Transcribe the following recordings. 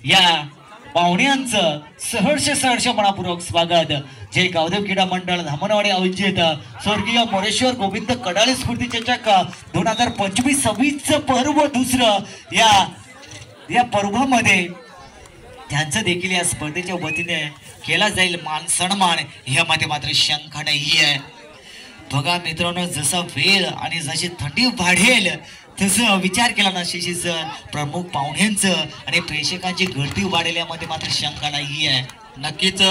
या पाहुण्यांचं सहर्ष मनपूर्वक स्वागत. जय गावदेव क्रीडा मंडळ धामणवाडी आयोजित स्वर्गीय मोरेश्वर गोविंद कडाळे स्फूर्ती चषक 2025-26 पर्व दुसरं या पर्वामध्ये त्यांचं देखील या स्पर्धेच्या वतीने केला जाईल मान सन्मान. यामध्ये मात्र शंका नाही आहे. बघा मित्रांनो, जसा वेळ आणि जशी थंडी वाढेल तसं विचार केला ना शिशी सर, प्रमुख पाहुण्यांचं आणि प्रेक्षकांची गर्दी वाढेल यामध्ये मात्र शंका नाही आहे. नक्कीच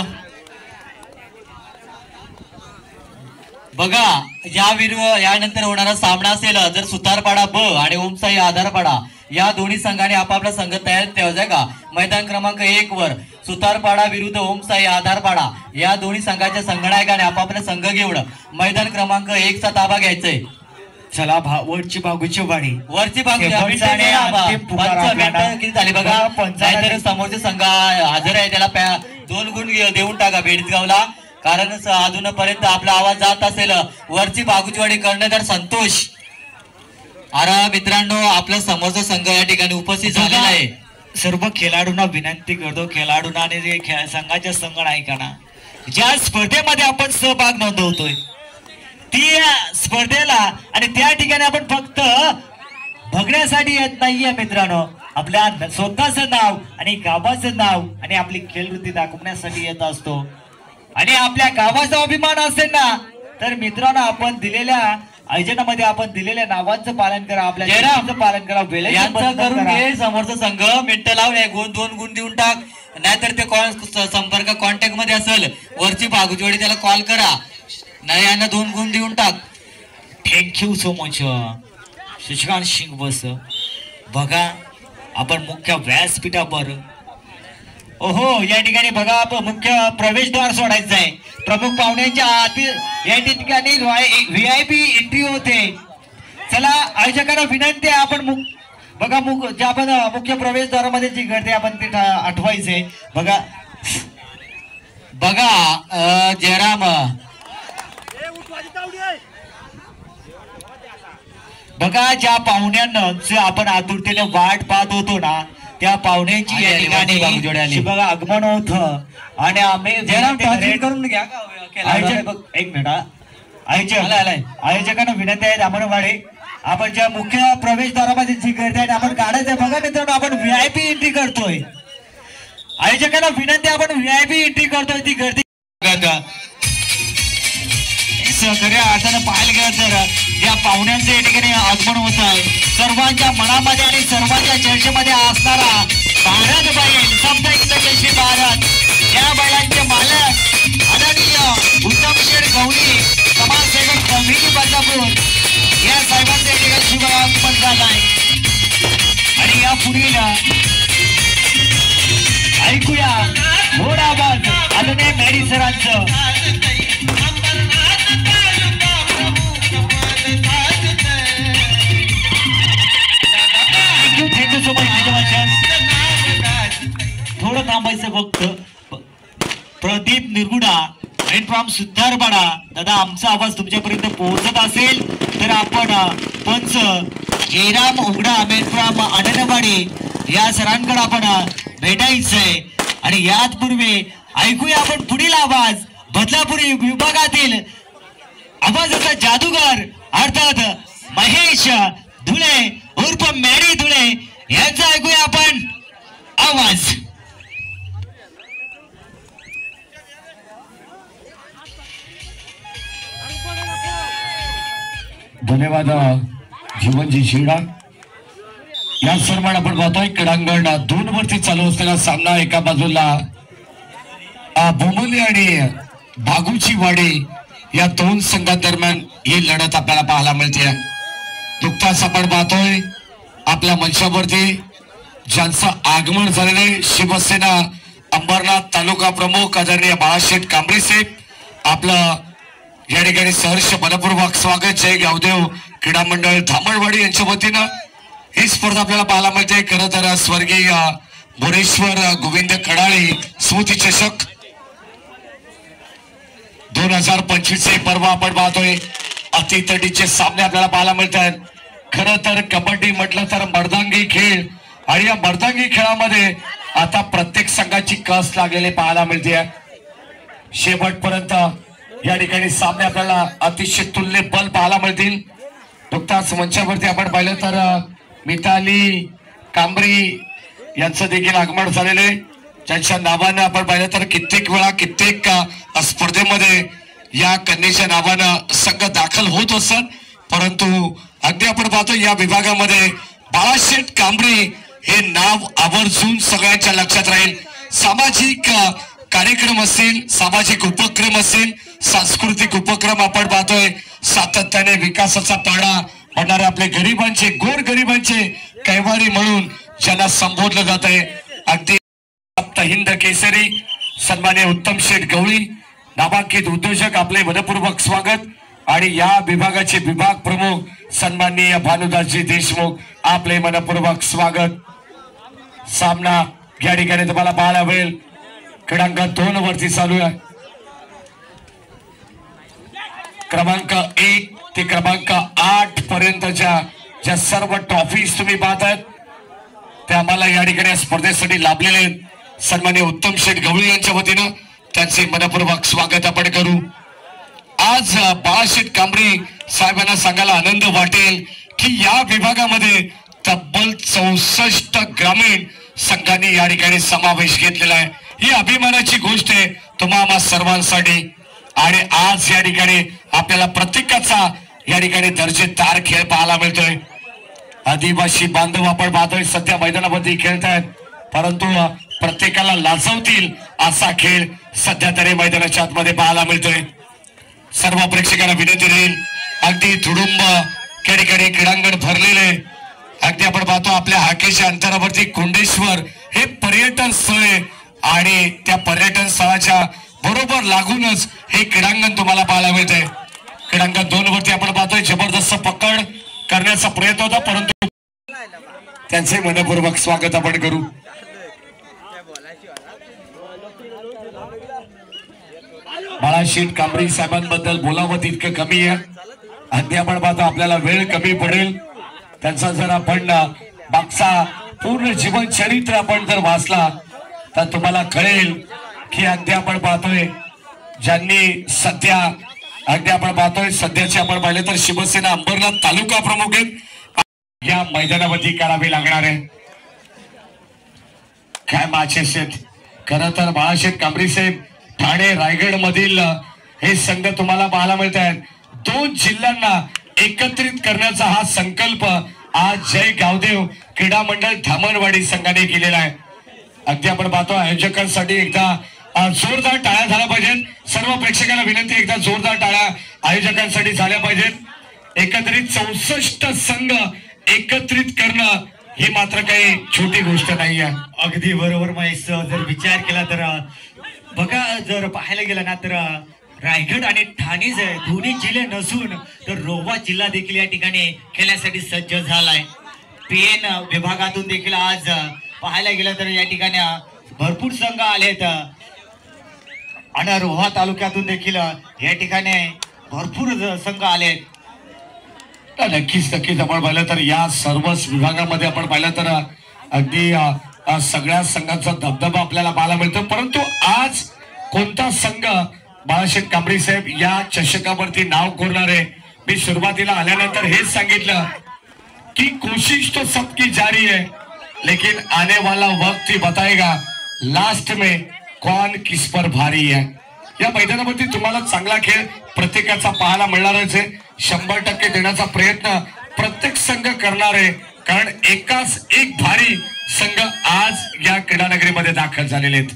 बघा यानंतर होणारा सामना असेल जर सुतारपाडा ब आणि ओमसाई आधारपाडा या दोन्ही संघाने आपापला संघ तयार ठेवायचा का. मैदान क्रमांक 1 वर सुतारपाडा विरुद्ध ओमसाई आधारपाडा या दोन्ही संघाच्या संघनायकाने आपापला संघ घेऊन मैदान क्रमांक 1 चा ताबा घ्यायचंय. चला वरची बागूची वाडी वरची बागू किती झाली बघा. नाहीतर समोरचे संघ हजर आहे त्याला 2 गुण देऊन टाका बेडगावला, कारण अजूनपर्यंत आपला आवाज जात असेल. वरची बागूचीवाडी कर्णधार संतोष. अरे मित्रांनो, आपला समोरचा संघ या ठिकाणी उपस्थित झालेला आहे. सर्व खेळाडूंना विनंती करतो, खेळाडूंना आणि जे संघाच्या संघ नायकांना ज्या स्पर्धेमध्ये आपण सहभाग नोंदवतोय ती स्पर्धेला आणि त्या ठिकाणी आपण फक्त बघण्यासाठी येत नाहीये मित्रांनो. आपल्या स्वतःचं नाव आणि गावाचं नाव आणि आपली खेळवृत्ती दाखवण्यासाठी येत असतो. आणि आपल्या गावाचा अभिमान असेल ना तर मित्रांनो, आपण दिलेल्या आयोजनामध्ये आपण दिलेल्या नावांचं पालन करा, आपल्या पालन करा. वेळेचं करून घे. समोरचा संघ मिनिटं लावले 2 गुण देऊन टाक, नाहीतर ते संपर्क कॉन्टॅक्ट मध्ये असेल वरची बागूचीवाडी त्याला कॉल करा, नाही यांना 2 गुण देऊन टाक. Thank you so much Shashikant Singh बस. बघा आपण मुख्य व्यासपीठावर ओहो या ठिकाणी बघा आपण मुख्य प्रवेशद्वार सोडायचं आहे. प्रमुख पाहुण्यांच्या आतील या ठिकाणी VIP एंट्री होते. चला आयोजकांना विनंती आहे, आपण बघा जे आपण मुख्य प्रवेशद्वारामध्ये जी गर्दी आपण ते आठवायचंय. बघा जयराम बघा ज्या पाहुण्यांना आपण आतुरतेने वाट पाहत होतो ना त्या पाहुण्यांची या ठिकाणी बघा आगमन होत. आणि आम्ही करून घ्या एक मिनिट आयोजकांना विनंती आहे धामणवाडी, आपण ज्या मुख्य प्रवेशद्वारामध्ये जी गर्दी आहे आपण काढायचं. बघा मित्रांनो, आपण VIP एंट्री करतोय. आयोजकांना विनंती आपण VIP एंट्री करतोय. ती गर्दी खऱ्या अर्थानं पाहायला गेलं तर या पाहुण्यांचं या ठिकाणी आगमन होत आहे. सर्वांच्या मनामध्ये आणि सर्वांच्या चर्चेमध्ये असणारा भारत बैल समजा भारत या बैलांचे मालक आदरणीय उत्तम शेठ गवळी समाजसेवक कमिटी बदलापूर या साहेबांचं या ठिकाणी शुभ आगमन झालं आहे. आणि या पुढील ऐकूया घोड आवाज आदरणीय मेरी सरांचं. थोडं थांबायचं फक्त. प्रदीप निरगुडा आणि फ्रॉम सुतारपाडा. दादा आमचा आवाज तुमच्यापर्यंत पोहोचत असेल तर आपण पंच जयराम उघडा फ्रॉम आनंदवाडी या सरांकडे आपण भेटायचंय. आणि याच पूर्वी ऐकूया आपण पुढील आवाज बदलापूर विभागातील आवाजाचा जादूगार अर्थात महेश धुळे उर्फ मॅडी धुळे यांचा ऐकूया आपण आवाज. धन्यवाद जीवनजी शिरडा. या सन्मान आपण पाहतोय क्रीडांगण 2 वरती चालू असलेला सामना. एका बाजूला बोमली आणि बागूची वाडी या 2 संघांदरम्यान ही लढत आपल्याला पाहायला मिळते. नुकताच आपण पाहतोय आपल्या मंचावरती ज्यांचं आगमन झालेले शिवसेना अंबरनाथ तालुका प्रमुख आदरणीय बाळाशेठ कांबळे साहेब, आपलं या ठिकाणी सहर्ष मनपूर्वक स्वागत. जय गावदेव क्रीडा मंडळ धामणवाडी यांच्या वतीनं ही स्पर्धा आपल्याला पाहायला मिळते. खरं तर स्वर्गीय मोरेश्वर गोविंद कडाळे स्मृती चषक 2025 चे पर्व आपण पाहतोय. अतितटीचे सामने आपल्याला पाहायला मिळतात. खरं तर कबड्डी म्हटलं तर मर्दांगी खेळ आणि या मर्दांगी खेळामध्ये आता प्रत्येक संघाची कस लागलेली पाहायला मिळते. शेवटपर्यंत या ठिकाणी सामने आपल्याला अतिशय तुल्य बल पाहायला मिळतील. नुकताच मंचावरती आपण पाहिलं तर मिताली कांबरी यांचं देखील आगमन झालेलं आहे. ज्यांच्या नावानं आपण पाहिलं तर कित्येक वेळा कित्येक स्पर्धेमध्ये या कन्येच्या नावानं संघ दाखल होत असत. परंतु अगदी आपण पाहतो या विभागामध्ये बाळाशेठ कांबरी हे नाव आवर्जून सगळ्यांच्या लक्षात राहील. सामाजिक कार्यक्रम असतील, सामाजिक उपक्रम असतील, सांस्कृतिक उपक्रम आपण पाहतोय सातत्याने विकासाचा पाडा म्हणणारे आपले गरिबांचे गोर गरिबांचे कैवारी म्हणून ज्यांना संबोधलं जात आहे. अगदी हिंद केसरी सन्मान्य उत्तम शेठ गवळी नामांकित उद्योजक आपले मनपूर्वक स्वागत. आणि या विभागाचे विभाग प्रमुख सन्माननीय भानुदासजी देशमुख आपले मनपूर्वक स्वागत. सामना या ठिकाणी तुम्हाला पाहायला मिळेल क्रमांक 2 वरती चालू आहे. क्रमांक 1 ते क्रमांक 8 पर्यंतच्या ज्या सर्व ट्रॉफीज तुम्ही पाहताय त्या आम्हाला या ठिकाणी स्पर्धेसाठी लाभलेले आहेत. सन्मान्य उत्तम शेठ गवळी यांच्या वतीनं त्यांचे मनपूर्वक स्वागत आपण करू. आज बाळाशेठ कांबरी साहेबांना सांगायला आनंद वाटेल की या विभागामध्ये तब्बल 64 ग्रामीण संघांनी या ठिकाणी समावेश घेतलेला आहे. ही अभिमानाची गोष्ट आहे तुम्हा सर्वांसाठी. आणि आज या ठिकाणी आपल्याला प्रत्येकाचा या ठिकाणी दर्जेदार खेळ पाहायला मिळतोय. आदिवासी बांधव आपण पाहतोय सध्या मैदानामध्ये खेळत आहेत, परंतु प्रत्येकाला लाजवतील असा खेळ सध्या तरी मैदानाच्या आतमध्ये पाहायला मिळतोय. सर्व प्रेक्षकांना विनंती राहील, अगदी तुडुंब या ठिकाणी क्रीडांगण भरलेले. अगदी आपण पाहतो आपल्या हाकेच्या अंतरावरती कोंडेश्वर हे पर्यटन स्थळ आहे आणि त्या पर्यटन स्थळाच्या बरोबर लागूनच हे क्रीडांगण तुम्हाला पाहायला मिळतंय. क्रीडांगण 2 वरती आपण पाहतोय जबरदस्त पकड करण्याचा प्रयत्न होता, परंतु त्यांचे मनपूर्वक स्वागत आपण करू. बाळाशेठ कांबरी साहेबांबद्दल बोलावं तितकं कमी आहे. अगदी आपण पाहतो आपल्याला वेळ कमी पडेल. त्यांचा जर आपण मागचा पूर्ण जीवन चरित्र आपण जर वाचला तर तुम्हाला कळेल की अगदी आपण पाहतोय ज्यांनी सध्या अगदी आपण पाहतोय सध्याचे आपण पाहिले तर शिवसेना अंबरनाथ तालुका प्रमुख आहेत. या मैदानावरती करावे लागणार आहे काय माझे शेठ. खरं तर बाळाशेठ कांबरी साहेब ठाणे रायगड मधील हे संघ तुम्हाला पाहायला मिळत आहेत. 2 जिल्ह्यांना एकत्रित करण्याचा हा संकल्प आज जय गावदेव क्रीडा मंडळ धामणवाडी संघाने केलेला आहे. अगदी आपण पाहतो आयोजकांसाठी एकदा जोरदार टाळ्या झाल्या पाहिजेत. सर्व प्रेक्षकांना विनंती, एकदा जोरदार टाळ्या आयोजकांसाठी झाल्या पाहिजेत. एकत्रित 64 संघ एकत्रित करणं ही मात्र काही छोटी गोष्ट नाही आहे. अगदी बरोबर महेश. जर विचार केला तर बघा, जर पाहायला गेला ना तर रायगड आणि ठाणे दोन्ही जिल्हे नसून तर रोहा जिल्हा देखील या ठिकाणी खेळण्यासाठी सज्ज झालाय. पेन विभागातून देखील आज पाहायला गेलं तर या ठिकाणी भरपूर संघ आलेत आणि रोहा तालुक्यातून देखील या ठिकाणी भरपूर संघ आलेत. नक्कीच आपण पाहिलं तर या सर्वच विभागामध्ये आपण पाहिलं तर अगदी सगळ्या संघांचा दबदबा आपल्याला पाहायला मिळतो. परंतु आज कोणता संघ बाळाशेठ कांबरी साहेब या चषकावरती नाव कोरणार आहे. मी सुरुवातीला आल्यानंतर हेच सांगितलं की कोशिश तो सबकी जारी है, लेकिन आने वाला वक्त ही बताएगा लास्ट में कौन किस पर भारी है. या मैदानावरती तुम्हाला चांगला खेळ प्रत्येकाचा पाहायला मिळणारच आहे. 100% देण्याचा प्रयत्न प्रत्येक संघ करणार आहे, कारण एकाच एक भारी संघ आज या क्रीडानगरीमध्ये दाखल झालेले आहेत.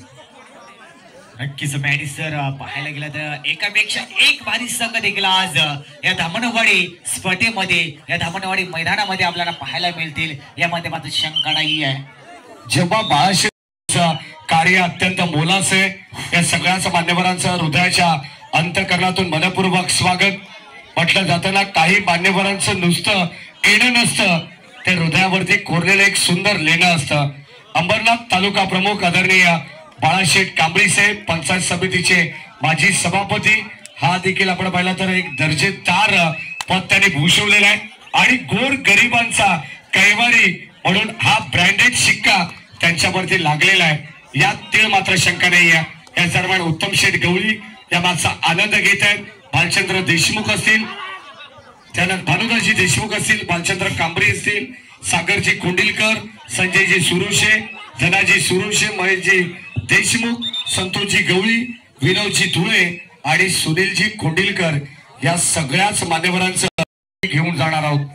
नक्कीच मॅडी सर, पाहायला गेलं तर एकापेक्षा एक भारी संघ देखील आज या धामणवाडी स्पर्धेमध्ये या धामणवाडी मैदानामध्ये आपल्याला पाहायला मिळतील यामध्ये मात्र शंका नाही आहे. जेव्हा बाळाशेठचं कार्य अत्यंत मोलाचं आहे, या सगळ्याच मान्यवरांचं हृदयाच्या अंतःकरणातून मनपूर्वक स्वागत. म्हटलं जातं ना, काही मान्यवरांचं नुसतं येणं नसतं, ते हृदयावरती कोरलेलं एक सुंदर लेणं असतं. अंबरनाथ तालुका प्रमुख आदरणीय बाळाशेठ कांबळी साहेब, पंचायत समितीचे माजी सभापती, हा देखील आपण पाहिला तर एक दर्जेदार पद त्यांनी भूषवलेला आहे. आणि गोर गरिबांचा कैवारी म्हणून हा ब्रँडेड शिक्का त्यांच्यावरती लागलेला आहे, यात तीळ मात्र शंका नाही आहे. या दरम्यान उत्तम शेठ गवळी या मागचा आनंद घेत आहेत. भालचंद्र देशमुख असतील, त्यानंतर भानुदासजी देशमुख असतील, भालचंद्र कांबरी असतील, सागरजी कोंडिलकर, संजयजी सुरुशे, धनाजी सुरुशे, महेशजी देशमुख, संतोषजी गवळी, विनोदजी धुळे आणि सुनीलजी कोंडिलकर या सगळ्याच मान्यवरांचं घेऊन जाणार आहोत.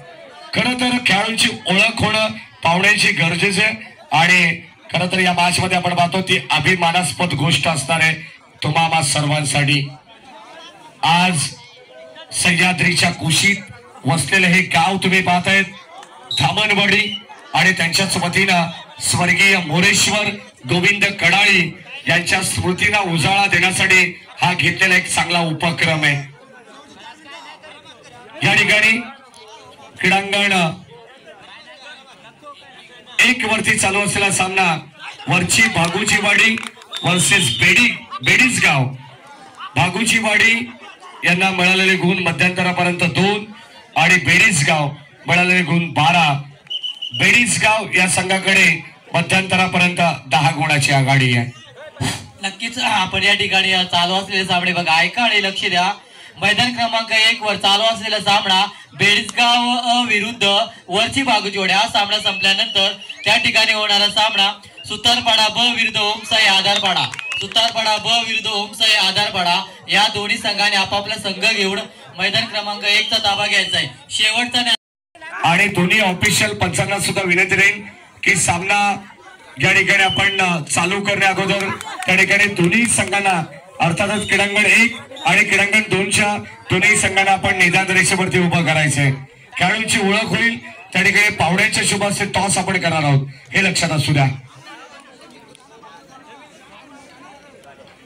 खरं तर खेळाडूंची ओळख होणं पाहुण्यांची गरजेचं आहे आणि खरं तर या मॅच मध्ये आपण पाहतो ती अभिमानास्पद गोष्ट असणार आहे तुम्हा सर्वांसाठी. आज सह्याद्रीच्या कुशीत वसलेले हे गाव तुम्ही पाहतायत धामणवाडी आणि त्यांच्याच वतीनं स्वर्गीय मोरेश्वर गोविंद कडाळी यांच्या स्मृतीला उजाळा देण्यासाठी हा घेतलेला एक चांगला उपक्रम आहे. या ठिकाणी क्रीडांगण एक वरती चालू असलेला सामना वरची भागूचीवाडी वर्सेस बेडीसगाव. भागूचीवाडी यांना मिळालेले गुण मध्यंतरापर्यंत 2 आणि बेडीसगाव मिळालेले गुण 12. बेडीसगाव या संघाकडे मध्यंतरापर्यंत 10 गुणाची आघाडी आहे. नक्कीच आपण या ठिकाणी चालू असलेले सामने बघा, ऐका आणि लक्ष द्या. मैदान क्रमांक 1 वर चालू असलेला सामना बेडगाव विरुद्ध वरची भागूचीवाडी. हा सामना संपल्यानंतर त्या ठिकाणी होणारा सामना सुतारपाडा ब विरुद्ध ओमसाई आधारपाडा. सुतारपाडा ब विरुद्ध ओमसाई आधारपाडा या दोन्ही संघाने आपापला संघ घेऊन मैदान क्रमांक 1 चा ताबा घ्यायचा आहे. शेवटचा आणि दोन्ही ऑफिशियल पंचांना सुद्धा विनंती राहील की सामना या ठिकाणी आपण चालू करण्या अगोदर त्या ठिकाणी दोन्ही संघांना अर्थातच क्रीडांगण 1 आणि क्रीडांगण 2च्या दोन्ही संघांना आपण निदान रेषेवरती उभं करायचंय. खेळाडूंची ओळख होईल त्या ठिकाणी पाहुण्यांच्या शुभ हस्ते टॉस आपण करणार आहोत, हे लक्षात असू द्या.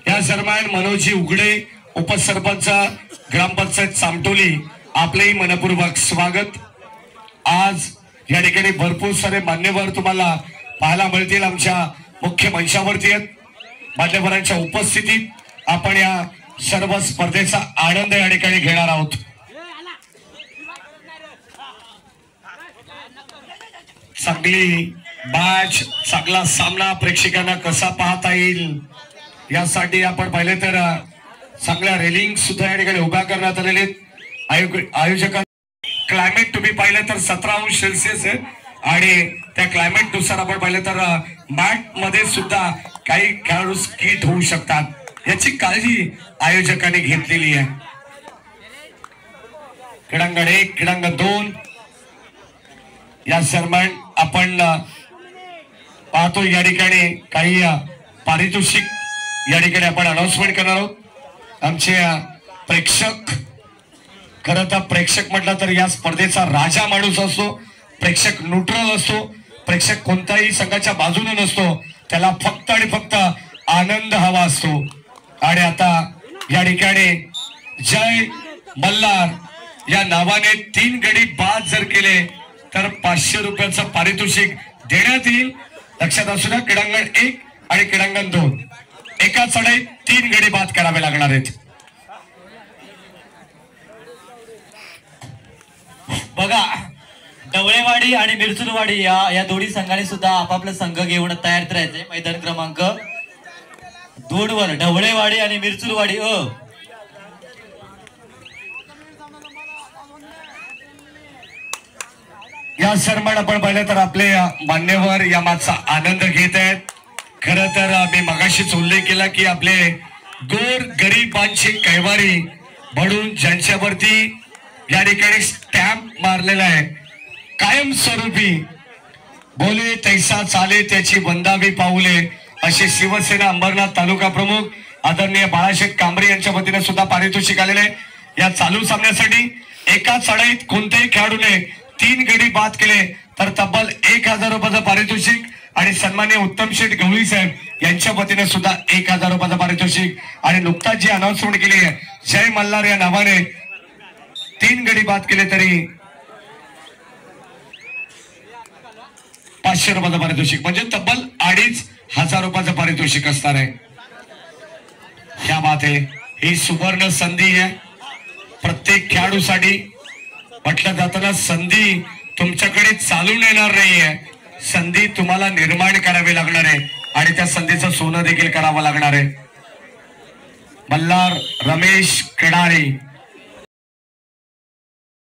या दरम्यान मनोजी उघडे उपसरपंच ग्रामपंचायत सामटोली आपलेही मनपूर्वक स्वागत. आज या ठिकाणी भरपूर सारे मान्यवर तुम्हाला पाहायला मिळतील. आमच्या मुख्य मंचावरती आहेत. मान्यवरांच्या उपस्थितीत आपण या सर्व स्पर्धेचा आनंद या ठिकाणी घेणार आहोत. चांगली मॅच, चांगला सामना प्रेक्षकांना कसा पाहता येईल यासाठी आपण पाहिले तर चांगल्या रेलिंग सुद्धा या ठिकाणी उभ्या करण्यात आलेले आयोजकांनी. क्लायमेट तुम्ही पाहिलं तर 17°C आहे आणि त्या क्लायमेट नुसार आपण पाहिलं तर मॅट मध्ये सुद्धा काही खेळाडू स्किट होऊ शकतात याची काळजी आयोजकांनी घेतलेली आहे. क्रीडांगण 1 क्रीडांगण 2 या दरम्यान आपण पाहतो या ठिकाणी काही पारितोषिक या ठिकाणी आपण अनाउन्समेंट करणार आहोत. आमचे प्रेक्षक, खरं तर प्रेक्षक म्हटलं तर या स्पर्धेचा राजा माणूस असतो. प्रेक्षक न्यूट्रल असतो. प्रेक्षक कोणत्याही संघाच्या बाजूने नसतो. त्याला फक्त आणि फक्त आनंद हवा असतो. आणि आता या ठिकाणी जय मल्हार या नावाने 3 गडी बाद जर केले तर 500 रुपयाचं पारितोषिक देण्यात येईल. लक्षात असू द्या, क्रीडांगण 1 आणि क्रीडांगण 2 एका चढाईत 3 गडी बाद करावे लागणार आहेत. बघा, ढवळेवाडी आणि मिरचुलवाडी या दोन्ही संघाने सुद्धा आपापला संघ घेऊन तयार राहायचे. मैदान क्रमांक 2 वर ढवळेवाडी आणि मिरचुलवाडी या दरम्यान आपण पाहिलं तर आपले मान्यवर या मागचा आनंद घेत आहेत. खरं तर मी मगाशीच उल्लेख केला की आपले गोर गरिबांचे कैवारी म्हणून ज्यांच्यावरती या ठिकाणी स्टॅम्प मारलेला आहे, कायमस्वरूपी बोले तैसा चाले त्याची वंदावी पाऊले, असे शिवसेना अंबरनाथ तालुका प्रमुख आदरणीय बाळाशेठ कांबरे यांच्या वतीने सुद्धा पारितोषिक आलेले आहे. या चालू सामन्यासाठी एका चढाईत कोणत्याही खेळाडूने 3 गडी बाद केले तर तब्बल 1000 रुपयाचं पारितोषिक आणि सन्माननीय उत्तम शेठ गवळी साहेब यांच्या वतीने सुद्धा 1000 रुपयाचं पारितोषिक. आणि नुकताच जी अनाउन्समेंट केली आहे जय मल्हार या नावाने 3 गडी बाद केले तरी 500 रुपयाचं पारितोषिक, म्हणजे तब्बल 2500 रुपयाचं पारितोषिक असणार आहे. क्या बात आहे. ही सुवर्ण संधी आहे प्रत्येक खेळाडूसाठी. म्हटलं जाताना संधी तुमच्याकडे चालून येणार नाहीये, संधी तुम्हाला निर्माण करावी लागणार आहे आणि त्या संधीचं सोनं देखील करावं लागणार आहे. मल्हार रमेश कडाळे